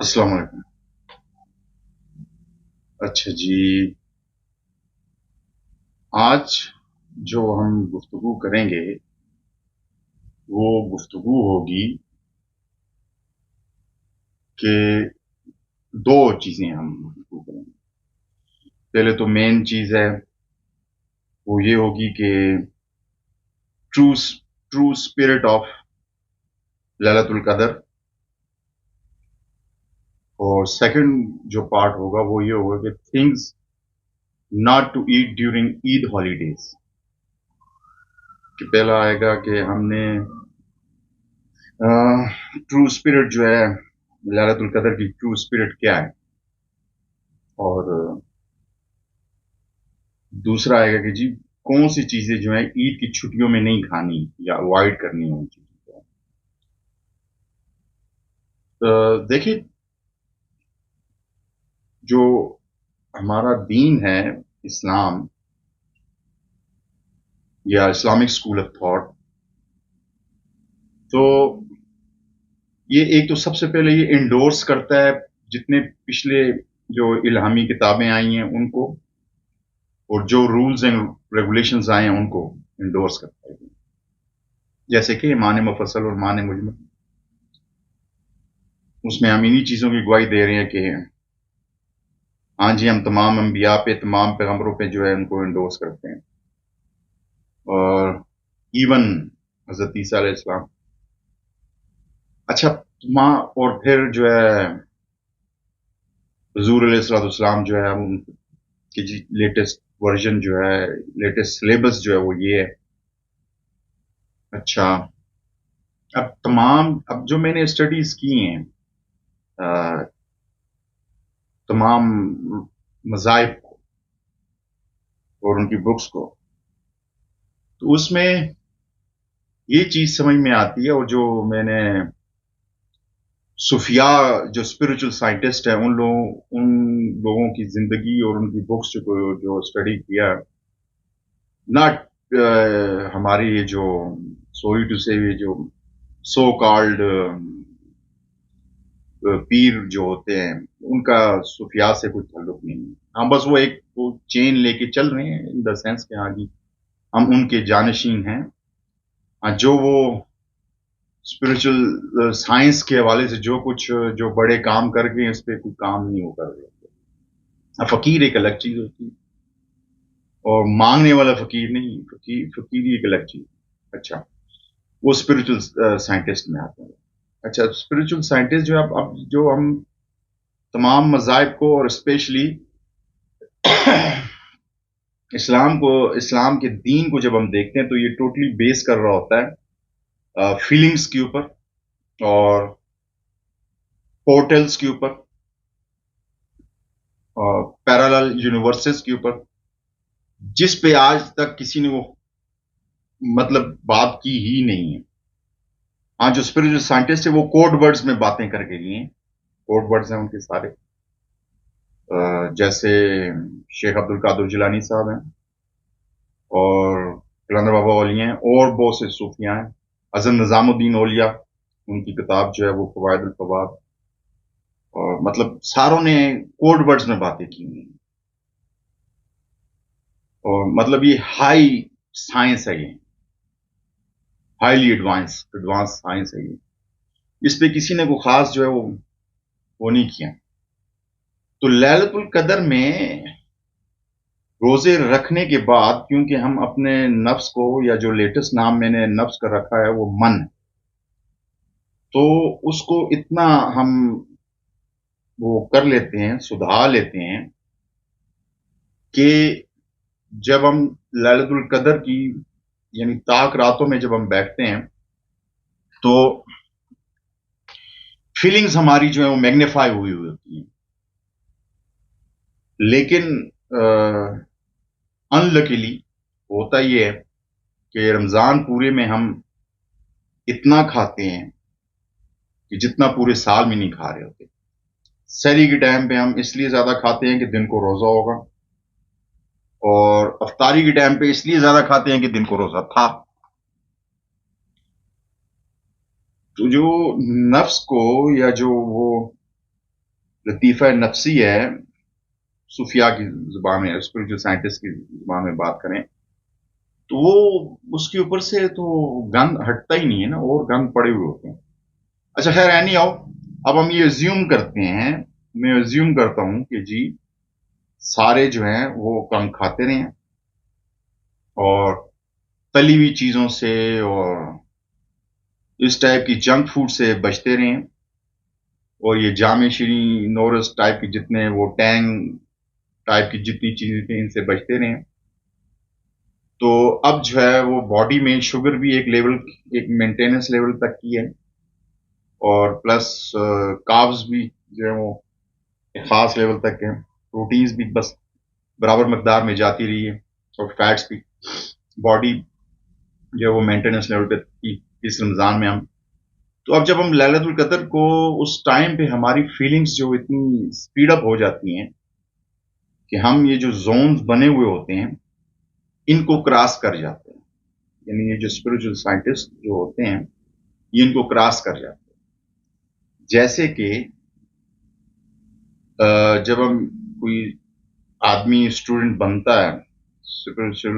अस्सलाम वालेकुम। अच्छा जी, आज जो हम गुफ्तगू करेंगे, वो गुफ्तगू होगी कि दो चीज़ें हम गुफ्तगू करेंगे। पहले तो मेन चीज़ है, वो ये होगी कि true true spirit of Lailatul कदर, और सेकंड जो पार्ट होगा वो ये होगा कि things not to eat during Eid holidays. कि पहला आएगा कि हमने ट्रू स्पिरिट जो है, लैलतुल कदर की ट्रू स्पिरिट क्या है, और दूसरा आएगा कि जी कौन सी चीजें जो है ईद की छुट्टियों में नहीं खानी या अवॉइड करनी है उन चीजों को। तो देखिए, जो हमारा दीन है, इस्लाम या इस्लामिक स्कूल ऑफ थॉट, तो ये एक तो सबसे पहले ये इंडोर्स करता है जितने पिछले जो इल्हामी किताबें आई हैं उनको, और जो रूल्स एंड रेगुलेशंस आए हैं उनको इंडोर्स करता है। जैसे कि ईमान मुफस्सल और ईमान मुजमल, उसमें हम इन्हीं चीजों की गवाही दे रहे हैं कि हाँ जी, हम तमाम अंबिया पे, तमाम पैगंबरों पे जो है उनको इंडोर्स करते हैं, और इवन हजरत ईसा अलैहिस्सलाम। अच्छा, माँ, और फिर जो है हुजूर अलैहिस्सलाम जो है हम उनकी जी लेटेस्ट वर्जन जो है, लेटेस्ट सिलेबस जो है वो ये है। अच्छा, अब जो मैंने स्टडीज की हैं, अ, तमाम मज़ाहिब को और उनकी बुक्स को, तो उसमें ये चीज समझ में आती है, और जो मैंने सूफिया, जो स्पिरिचुअल साइंटिस्ट है, उन लोगों की जिंदगी और उनकी बुक्स जो स्टडी किया, नॉट हमारी ये जो सॉरी टू से ये जो सो कॉल्ड पीर जो होते हैं, उनका सूफिया से कोई ताल्लुक नहीं है। हाँ, बस वो चेन लेके चल रहे हैं इन द सेंस कि हाँ जी, हम उनके जानशीन हैं। हाँ, जो वो स्पिरिचुअल साइंस के हवाले से जो कुछ जो बड़े काम करके इस पे कोई काम नहीं हो कर रहे होते। फकीर एक अलग चीज होती है, और मांगने वाला फकीर नहीं, फकीर एक अलग चीज। अच्छा, वो स्पिरिचुअल साइंटिस्ट में आते हैं। अच्छा, स्पिरिचुअल साइंटिस्ट जो है, अब जो हम तमाम मज़ाहिब को, और स्पेशली इस्लाम के दीन को जब हम देखते हैं, तो ये टोटली बेस कर रहा होता है फीलिंग्स के ऊपर, और पोर्टल्स के ऊपर, और पैरेलल यूनिवर्सेस के ऊपर, जिस पे आज तक किसी ने वो मतलब बात की ही नहीं है। हाँ, जो स्पिरिचुअल साइंटिस्ट है वो कोड वर्ड्स में बातें करके गए हैं। कोड वर्ड्स हैं उनके सारे, जैसे शेख अब्दुल कादिर जिलानी साहब हैं, और कलंदर बाबा औली हैं, और बहुत से सूफिया हैं। हज़रत निजामुद्दीन औलिया, उनकी किताब जो है वो फवाइदुल फवाद, और मतलब सारों ने कोड वर्ड्स में बातें की हुई हैं। और मतलब ये हाई साइंस है, ये हाईली एडवांस साइंस है ये। इस पे किसी ने को खास जो है वो नहीं किया। तो लैलतुल कदर में रोजे रखने के बाद, क्योंकि हम अपने नफ्स को, या जो लेटेस्ट नाम मैंने नफ्स का रखा है वो मन है, तो उसको इतना हम वो कर लेते हैं, सुधार लेते हैं कि जब हम लैलतुल कदर की यानी ताक रातों में जब हम बैठते हैं, तो फीलिंग्स हमारी जो है वो मैग्नीफाई हुई होती हैं। लेकिन अनलकीली होता ये है कि रमजान पूरे में हम इतना खाते हैं कि जितना पूरे साल में नहीं खा रहे होते। सहरी के टाइम पे हम इसलिए ज्यादा खाते हैं कि दिन को रोजा होगा, और अफ्तारी के टाइम पे इसलिए ज्यादा खाते हैं कि दिन को रोजा था। तो जो नफ्स को, या जो वो लतीफ़ा नफ्सी है, सूफिया की ज़ुबान में, स्पिरिचुअल साइंटिस्ट की ज़ुबान में बात करें, तो वो उसके ऊपर से तो गंद हटता ही नहीं है ना, और गंद पड़े हुए होते हैं। अच्छा खैर, एनी आओ, अब हम ये अज्यूम करते हैं, मैं अज्यूम करता हूं कि जी सारे जो हैं वो कम खाते रहे हैं और तली हुई चीजों से और इस टाइप की जंक फूड से बचते रहे हैं, और ये जामे शीरी नोरस टाइप की जितने वो टैंग टाइप की जितनी चीजें थी इनसे बचते रहे हैं। तो अब जो है वो बॉडी में शुगर भी एक लेवल, एक मेंटेनेंस लेवल तक की है, और प्लस कार्ब्स भी जो है वो एक खास लेवल तक है, प्रोटीन्स भी बस बराबर मकदार में जाती रही है, और फैट्स भी। बॉडी जो है वो मेंटेनेंस लेवल पे थी इस रमजान में हम। तो अब जब हम लैलतुल कदर को उस टाइम पे हमारी फीलिंग्स जो इतनी स्पीड अप हो जाती हैं कि हम ये जो जोन्स बने हुए होते हैं इनको क्रॉस कर जाते हैं, यानी ये जो स्पिरिचुअल साइंटिस्ट जो होते हैं ये इनको क्रॉस कर जाते हैं। जैसे कि जब हम कोई आदमी स्टूडेंट बनता है स्पिरिचुअल,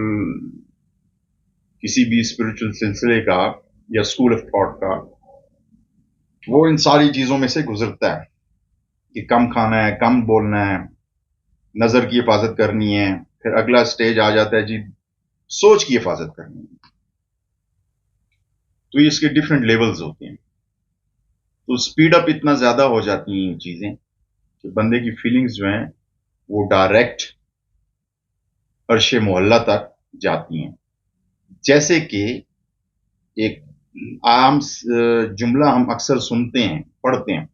किसी भी स्पिरिचुअल सिलसिले का या स्कूल ऑफ थॉट का, वो इन सारी चीजों में से गुजरता है कि कम खाना है, कम बोलना है, नजर की हिफाजत करनी है, फिर अगला स्टेज आ जाता है जी सोच की हिफाजत करनी है। तो ये इसके डिफरेंट लेवल्स होते हैं। तो स्पीड अप इतना ज्यादा हो जाती हैं चीजें कि बंदे की फीलिंग्स जो हैं वो डायरेक्ट अर्शे मोहल्ला तक जाती हैं। जैसे कि एक आम जुमला हम अक्सर सुनते हैं, पढ़ते हैं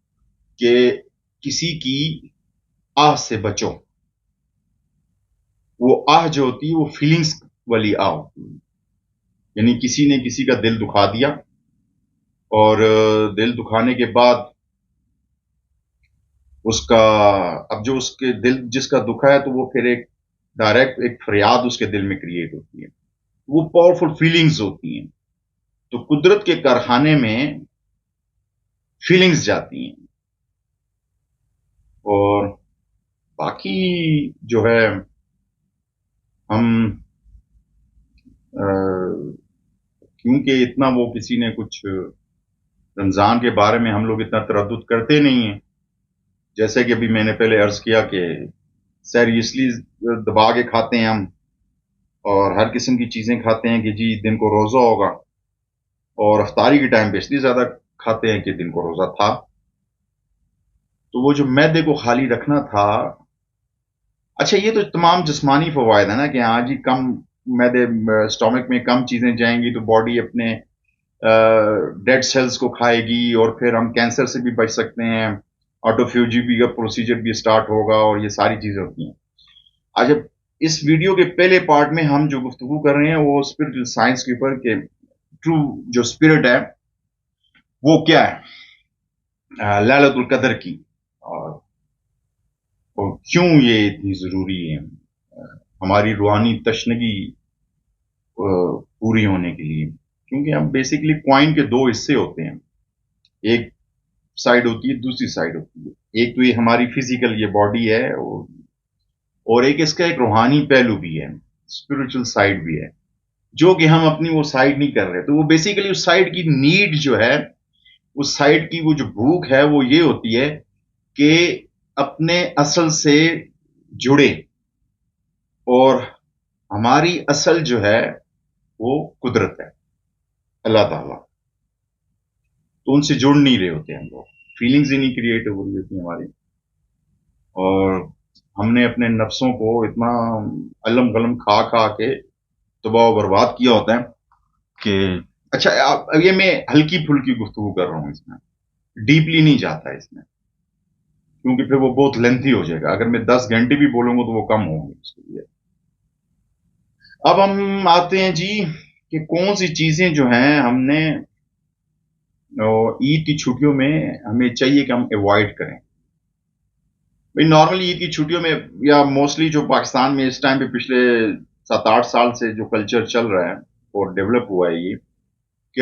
कि किसी की आह से बचो। वो आह जो होती है वो फीलिंग्स वाली आह होती है, यानी किसी ने किसी का दिल दुखा दिया, और दिल दुखाने के बाद उसका, अब जो उसके दिल जिसका दुखा है तो वो फिर एक डायरेक्ट एक फरियाद उसके दिल में क्रिएट होती है, वो पावरफुल फीलिंग्स होती हैं। तो कुदरत के कारखाने में फीलिंग्स जाती हैं, और बाकी जो है हम क्योंकि इतना वो किसी ने कुछ रमजान के बारे में हम लोग इतना तरद्दुत करते नहीं हैं, जैसे कि अभी मैंने पहले अर्ज किया कि सर इसलिए दबा के खाते हैं हम, और हर किस्म की चीजें खाते हैं कि जी दिन को रोजा होगा, और अफ्तारी के टाइम पे इसलिए ज्यादा खाते हैं कि दिन को रोजा था। तो वो जो मैदे को खाली रखना था, अच्छा ये तो तमाम जिस्मानी फवायद है ना कि हाँ जी कम मैदे स्टोमक में कम चीजें जाएंगी तो बॉडी अपने डेड सेल्स को खाएगी, और फिर हम कैंसर से भी बच सकते हैं, ऑटोफ्यूजिबी का प्रोसीजर भी स्टार्ट होगा, और ये सारी चीजें होती हैं। आज अब इस वीडियो के पहले पार्ट में हम जो गुफ्तगू कर रहे हैं वो स्पिरिचुअल साइंस के ऊपर के ट्रू जो स्पिरिट है वो क्या है, लैलतुल कदर की, और, और क्यों ये इतनी जरूरी है हमारी रूहानी तशनगी पूरी होने के लिए। क्योंकि हम बेसिकली क्वाइन के दो हिस्से होते हैं, एक साइड होती है, दूसरी साइड होती है। एक तो ये हमारी फिजिकल ये बॉडी है, और एक इसका एक रूहानी पहलू भी है, स्पिरिचुअल साइड भी है, जो कि हम अपनी वो साइड नहीं कर रहे। तो वो बेसिकली उस साइड की नीड जो है, उस साइड की वो जो भूख है वो ये होती है कि अपने असल से जुड़े, और हमारी असल जो है वो कुदरत है, अल्लाह ताला। तो उनसे जुड़ नहीं रहे होते हम लोग, फीलिंग्स ही नहीं क्रिएट हो रही होती हमारी, और हमने अपने नफ्सों को इतना अलम गलम खा खा के तबाह बर्बाद किया होता है कि अच्छा अब ये मैं हल्की फुल्की गुफ्तगू कर रहा हूँ, इसमें डीपली नहीं जाता इसमें, क्योंकि फिर वो बहुत लेंथी हो जाएगा। अगर मैं 10 घंटे भी बोलूंगा तो वो कम होंगे उसके लिए। अब हम आते हैं जी कि कौन सी चीजें जो हैं हमने ईद की छुट्टियों में हमें चाहिए कि हम अवॉइड करें। भाई नॉर्मली ईद की छुट्टियों में या मोस्टली जो पाकिस्तान में इस टाइम पे पिछले 7-8 साल से जो कल्चर चल रहा है और डेवलप हुआ है ये, कि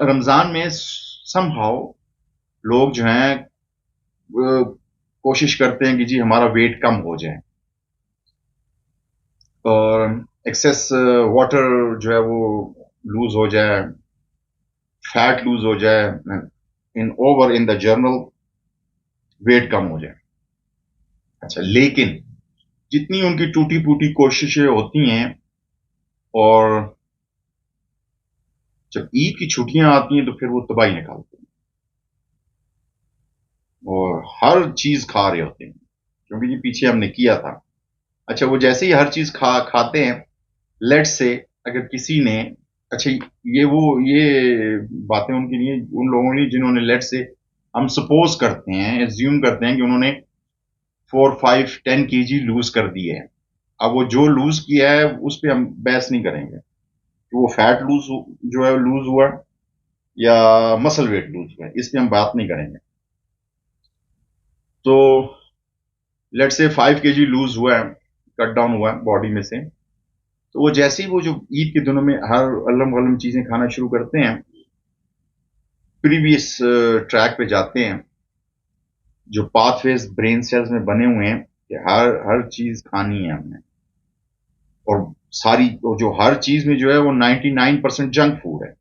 रमजान में समहाउ लोग जो हैं کوشش کرتے ہیں کہ جی ہمارا ویٹ کم ہو جائے اور ایکسیس واٹر جو ہے وہ لوز ہو جائے, فیٹ لوز ہو جائے, ان دا جرنل ویٹ کم ہو جائے. اچھا, لیکن جتنی ان کی ٹوٹی پوٹی کوششیں ہوتی ہیں اور جب عید کی چھٹیاں آتی ہیں تو پھر وہ تباہی نکالتے ہیں اور ہر چیز کھا رہے ہوتے ہیں کیونکہ یہ پیچھے ہم نے کیا تھا. اچھا, وہ جیسے ہی ہر چیز کھاتے ہیں, لیٹ سے اگر کسی نے, اچھا یہ باتیں ان کے لیے, ان لوگوں نے جنہوں نے لیٹ سے ہم سپوز کرتے ہیں, ایزیوم کرتے ہیں کہ انہوں نے 4, 5, 10 kg لوز کر دی ہے. اب وہ جو لوز کیا ہے اس پہ ہم بحث نہیں کریں گے کہ وہ فیٹ لوز جو ہے لوز ہوا یا مسل ویٹ لوز ہوا, اس پہ ہم بات نہیں کریں گے. تو لیٹ سے 5 kg لوز ہوا ہے, کٹ ڈاؤن ہوا ہے باڈی میں سے, تو وہ جیسے ہی وہ جو عید کے دنوں میں ہر علم غلم چیزیں کھانا شروع کرتے ہیں, پریویس ٹریک پہ جاتے ہیں, جو پاتھ ویز برین سیلز میں بنے ہوئے ہیں کہ ہر چیز کھانی ہے ہم نے, اور ساری جو ہر چیز میں جو ہے وہ 99% جنک فوڈ ہے.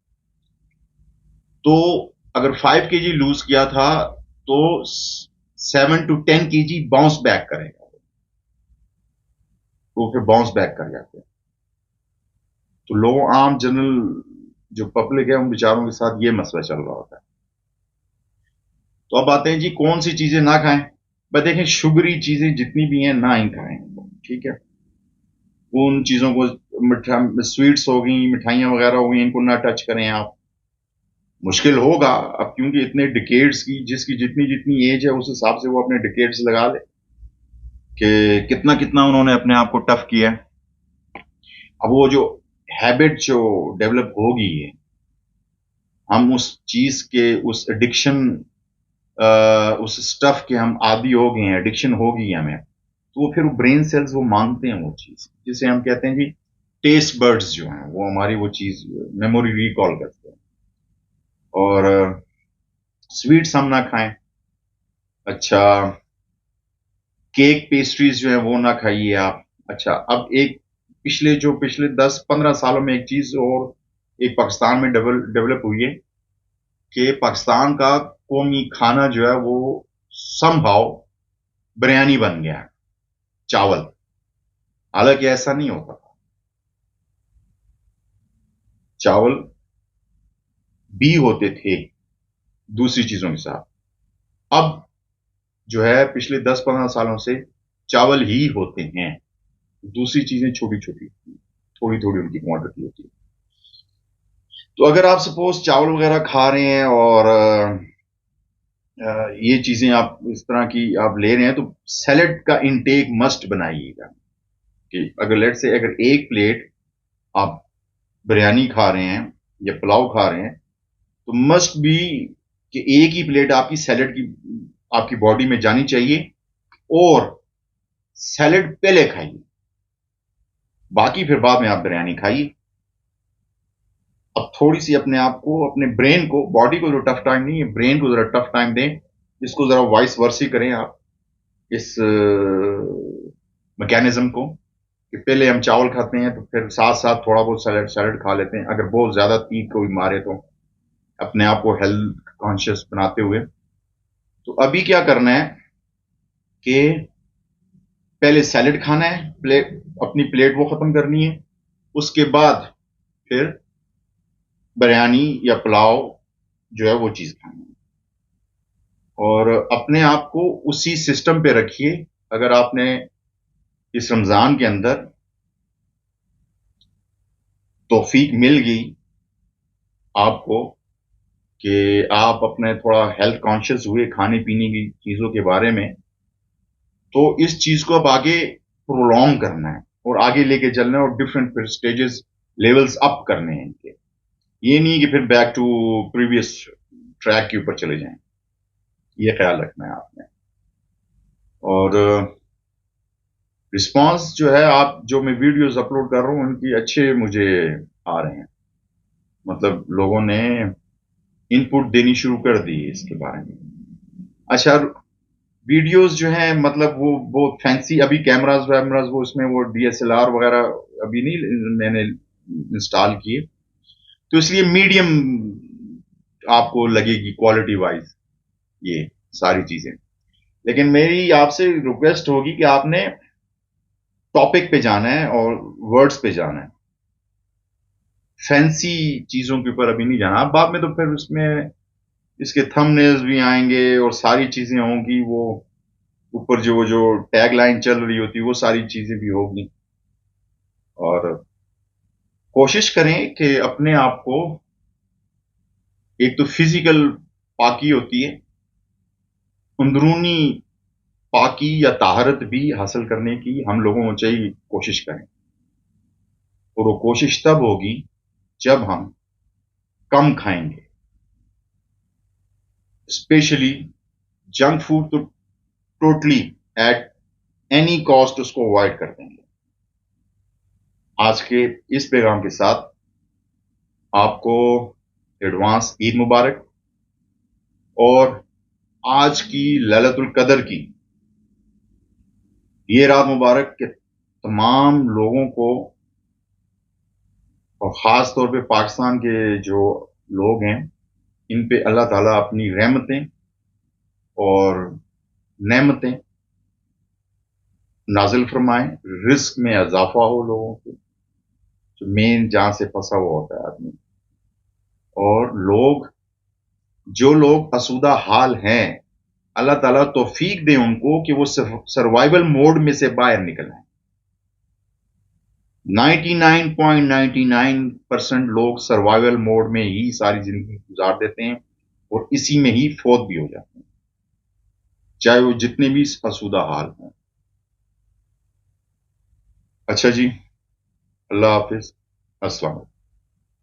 تو اگر 5 kg لوز کیا تھا تو 7 to 10 kg باؤنس بیک کرے گا, تو پھر باؤنس بیک کر جاتے ہیں. تو لوگوں, عام جنرل جو پبلک ہے, ان بیچاروں کے ساتھ یہ مسئلہ چل رہا ہوتا ہے. تو اب آتے ہیں جی کون سی چیزیں نہ کھائیں. بس دیکھیں, شوگری چیزیں جتنی بھی ہیں نہ ہی کھائیں, ٹھیک ہے. ان چیزوں کو, سویٹس ہو گئی, مٹھائیاں وغیرہ ہو گئی, ان کو نہ ٹچ کریں آپ. مشکل ہوگا اب کیونکہ اتنے ڈیکیڈز کی, جس کی جتنی ایج ہے اس حساب سے وہ اپنے ڈیکیڈز لگا لے کہ کتنا انہوں نے اپنے آپ کو ٹف کیا. اب وہ جو ہیبٹ جو ڈیولپ ہوگی ہے, ہم اس چیز کے, اس ایڈکشن, اس سٹف کے ہم عادی ہو گئے ہیں, ایڈکشن ہوگی ہمیں, تو وہ پھر برین سیلز وہ مانگتے ہیں وہ چیز, جسے ہم کہتے ہیں جی ٹیسٹ برڈز جو ہیں وہ ہماری وہ چیز میموری ریکال کرتے ہیں. اور سویٹس ہم نہ کھائیں. اچھا, کیک پیسٹریز جو ہیں وہ نہ کھائیے آپ. اچھا, اب ایک پچھلے 10-15 سالوں میں ایک چیز اور ایک پاکستان میں ڈیولپ ہوئی ہے کہ پاکستان کا قومی کھانا جو ہے وہ سم ہاؤ بریانی بن گیا ہے, چاول. حالانکہ ایسا نہیں ہوتا تھا, چاول بھی ہوتے تھے دوسری چیزوں کے ساتھ. اب جو ہے پچھلے 10-15 سالوں سے چاول ہی ہوتے ہیں, دوسری چیزیں چھوٹی چھوٹی, تھوڑی ان کی کوانٹٹی ہوتی ہے. تو اگر آپ سپوز چاول وغیرہ کھا رہے ہیں اور یہ چیزیں آپ اس طرح کی آپ لے رہے ہیں, تو سیلڈ کا انٹیک مسٹ بنائیے گا کہ اگر لیٹ سے اگر ایک پلیٹ آپ بریانی کھا رہے ہیں یا پلاؤ کھا رہے ہیں, تو مسٹ بھی کہ ایک ہی پلیٹ آپ کی سیلڈ کی آپ کی باڈی میں جانی چاہیے, اور سیلڈ پہلے کھائیے, باقی پھر بعد میں آپ بریانی کھائیے. اب تھوڑی سی اپنے آپ کو, اپنے برین کو, باڈی کو ذرا ٹف ٹائم نہیں, برین کو ذرا ٹف ٹائم دیں, اس کو ذرا وائس ورسی کریں آپ, اس میکینزم کو, کہ پہلے ہم چاول کھاتے ہیں تو پھر ساتھ تھوڑا بہت سیلڈ کھا لیتے ہیں. اگر بہت زیادہ تیگ کوئی مارے تو اپنے آپ کو ہیلتھ کانشیس بناتے ہوئے. تو ابھی کیا کرنا ہے کہ پہلے سیلڈ کھانا ہے, اپنی پلیٹ وہ ختم کرنی ہے, اس کے بعد پھر بریانی یا پلاؤ جو ہے وہ چیز کھانی ہے. اور اپنے آپ کو اسی سسٹم پہ رکھیے. اگر آپ نے اس رمضان کے اندر توفیق مل گئی آپ کو کہ آپ اپنے تھوڑا ہیلتھ کانشیس ہوئے کھانے پینے کی چیزوں کے بارے میں, تو اس چیز کو اب آگے پرولونگ کرنا ہے اور آگے لے کے چلنا ہے, اور ڈفرینٹ اسٹیجز لیولز اپ کرنے ہیں ان کے. یہ نہیں کہ پھر بیک ٹو پریویس ٹریک کے اوپر چلے جائیں, یہ خیال رکھنا ہے آپ نے. اور رسپانس جو ہے, آپ جو میں ویڈیوز اپلوڈ کر رہا ہوں ان کی اچھے مجھے آ رہے ہیں, مطلب لوگوں نے ان پٹ دینی شروع کر دی اس کے بارے میں. اچھا, ویڈیوز جو ہیں مطلب وہ بہت فینسی، ابھی کیمراز ویمراز وہ اس میں وہ ڈی ایس ایل آر وغیرہ ابھی نہیں میں نے انسٹال کیے، تو اس لیے میڈیم آپ کو لگے گی کوالٹی وائز یہ ساری چیزیں. لیکن میری آپ سے ریکویسٹ ہوگی کہ آپ نے ٹاپک پہ جانا ہے اور ورڈز پہ جانا ہے، فینسی چیزوں کے اوپر ابھی نہیں جانا. اب بعد میں تو پھر اس میں اس کے تھم نیلز بھی آئیں گے اور ساری چیزیں ہوں گی، وہ اوپر جو ٹیگ لائن چل رہی ہوتی وہ ساری چیزیں بھی ہوگی. اور کوشش کریں کہ اپنے آپ کو، ایک تو فزیکل پاکی ہوتی ہے، اندرونی پاکی یا طہارت بھی حاصل کرنے کی ہم لوگوں کو چاہیے کوشش کریں. اور وہ کوشش تب ہوگی جب ہم کم کھائیں گے، اسپیشلی جنک فوڈ تو ٹوٹلی ایٹ اینی کاسٹ اس کو اوائڈ کر دیں گے. آج کے اس پیغام کے ساتھ آپ کو ایڈوانس عید مبارک، اور آج کی لیلۃ القدر کی یہ رات مبارک کے تمام لوگوں کو، اور خاص طور پہ پاکستان کے جو لوگ ہیں ان پہ اللہ تعالیٰ اپنی رحمتیں اور نعمتیں نازل فرمائیں، رزق میں اضافہ ہو لوگوں کو، جو مین جہاں سے پھنسا ہوا ہوتا ہے آدمی. اور جو لوگ اسودہ حال ہیں، اللہ تعالیٰ توفیق دے ان کو کہ وہ سروائیول موڈ میں سے باہر نکل آئیں. 99.99% لوگ سروائیول موڈ میں ہی ساری زندگی گزار دیتے ہیں اور اسی میں ہی فوت بھی ہو جاتے ہیں، چاہے وہ جتنے بھی اسودہ حال ہوں. اچھا جی، اللہ حافظ، السلام علیکم.